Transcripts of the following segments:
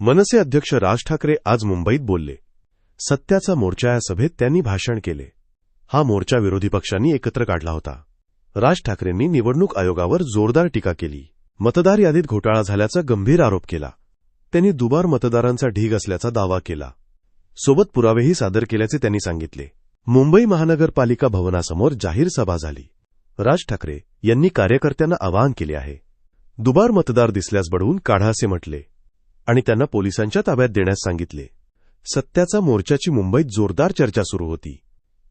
मनसे अध्यक्ष राज ठाकरे आज मुंबईत बोलले. सत्याचा मोर्चा या सभेत त्यांनी भाषण केले. हा मोर्चा विरोधी पक्षांनी एकत्र काढला होता. राज ठाकरेंनी निवडणूक आयोगावर जोरदार टीका केली. मतदार यादीत घोटाळा झाल्याचा गंभीर आरोप केला. त्यांनी दुबार मतदारांचा ढीग असल्याचा दावा केला. सोबत पुरावेही सादर केल्याचे त्यांनी सांगितले. मुंबई महानगरपालिका भवनासमोर जाहीर सभा झाली. राज ठाकरे यांनी कार्यकर्त्यांना आवाहन केले आहे. दुबार मतदार दिसल्यास बडवून काढा असे म्हटले आणि त्यांना पोलिसांच्या ताब्यात देण्यास सांगितले. सत्याचा मोर्चाची मुंबईत जोरदार चर्चा सुरू होती.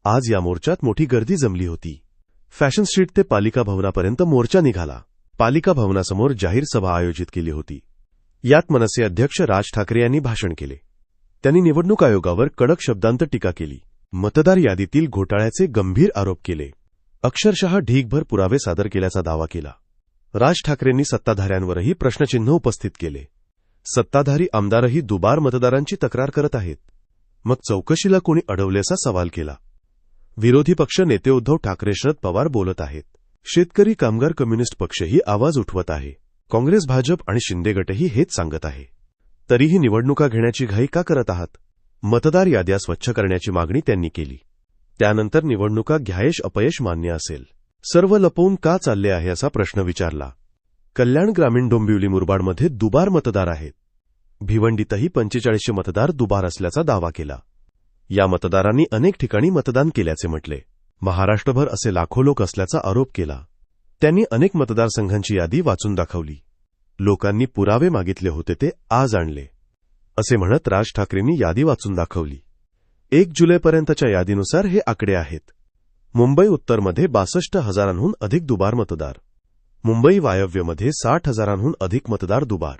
आज या मोर्चात मोठी गर्दी जमली होती. फॅशन स्ट्रीट ते पालिका भवनापर्यंत मोर्चा निघाला. पालिका भवनासमोर जाहीर सभा आयोजित केली होती. यात मनसे अध्यक्ष राज ठाकरे यांनी भाषण केले. त्यांनी निवडणूक आयोगावर कडक शब्दांत टीका केली. मतदार यादीतील घोटाळ्याचे गंभीर आरोप केले. अक्षरशः ढीगभर पुरावे सादर केल्याचा दावा केला. राज ठाकरेंनी सत्ताधाऱ्यांवरही प्रश्नचिन्ह उपस्थित केले. सत्ताधारी आमदारही दुबार मतदारांची तक्रार करत आहेत. मग चौकशीला कोणी अडवल्याचा सवाल केला. विरोधी पक्ष नेते उद्धव ठाकरे शरद पवार बोलत आहेत. शेतकरी कामगार कम्युनिस्ट पक्षही आवाज उठवत आहे. काँग्रेस भाजप आणि शिंदे गटही हेच सांगत आहे. तरीही निवडणुका घेण्याची घाई का करत आहात? मतदार याद्या स्वच्छ करण्याची मागणी त्यांनी केली. त्यानंतर निवडणुका घ्यायश अपयश मान्य असेल. सर्व लपवून का चालले आहे असा प्रश्न विचारला. कल्याण ग्रामीण डोंबिवली मुरबाडमध्ये दुबार मतदार आहेत. भिवंडीतही 4500 मतदार दुबार असल्याचा दावा केला. या मतदारांनी अनेक ठिकाणी मतदान केल्याचे म्हटले. महाराष्ट्रभर असे लाखो लोक असल्याचा आरोप केला. त्यांनी अनेक मतदारसंघांची यादी वाचून दाखवली. लोकांनी पुरावे मागितले होते ते आज आणले असे म्हणत राज ठाकरेंनी यादी वाचून दाखवली. 1 जुलैपर्यंतच्या यादीनुसार हे आकडे आहेत. मुंबई उत्तरमध्ये 62,000हून अधिक दुबार मतदार. मुंबई वायव्यमध्ये 60,000हून अधिक मतदार दुबार.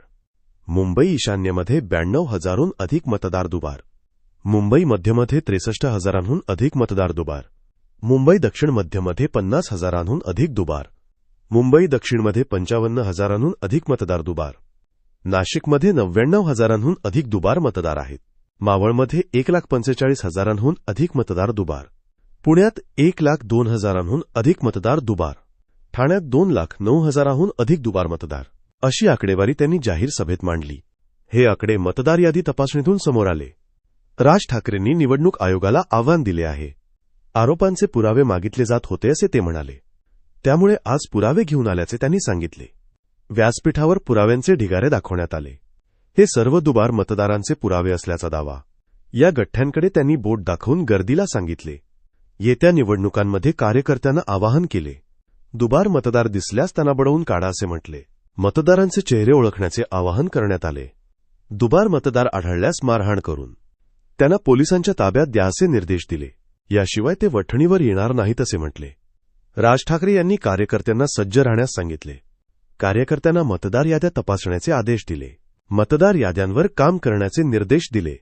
मुंबई ईशान्येमध्ये 92,000हून अधिक मतदार दुबार. मुंबई मध्यमध्ये 63,000हून अधिक मतदार दुबार. मुंबई दक्षिण मध्यमध्ये 50,000हून अधिक दुबार. मुंबई दक्षिणमध्ये 55,000हून अधिक मतदार दुबार. नाशिकमध्ये 99,000हून अधिक दुबार मतदार आहेत. मावळमध्ये 1,45,000हून अधिक मतदार दुबार. पुण्यात 1,02,000हून अधिक मतदार दुबार. ठाण्यात 2,09,000हून अधिक दुबार मतदार अशी आकडेवारी त्यांनी जाहीर सभेत मांडली. हे आकडे मतदार यादी तपासणीतून समोर आले. राज ठाकरेंनी निवडणूक आयोगाला आव्हान दिले आहे. आरोपांचे पुरावे मागितले जात होते असे ते म्हणाले. त्यामुळे आज पुरावे घेऊन आल्याचे त्यांनी सांगितले. व्यासपीठावर पुराव्यांचे ढिगारे दाखवण्यात आले. हे सर्व दुबार मतदारांचे पुरावे असल्याचा दावा. या गठ्ठ्यांकडे त्यांनी बोट दाखवून गर्दीला सांगितले. येत्या निवडणुकांमध्ये कार्यकर्त्यांना आवाहन केले. दुबार मतदार दिसल्यास त्यांना बडवून काढा असे म्हटले. मतदारांचे चेहरे ओळखण्याचे आवाहन करण्यात आले. दुबार मतदार आढळल्यास मारहाण करून त्यांना पोलिसांच्या ताब्यात द्या असे निर्देश दिले. याशिवाय ते वठणीवर येणार नाहीत असे म्हटले. राज ठाकरे यांनी कार्यकर्त्यांना सज्ज राहण्यास सांगितले. कार्यकर्त्यांना मतदार याद्या तपासण्याचे आदेश दिले. मतदार याद्यांवर काम करण्याचे निर्देश दिले.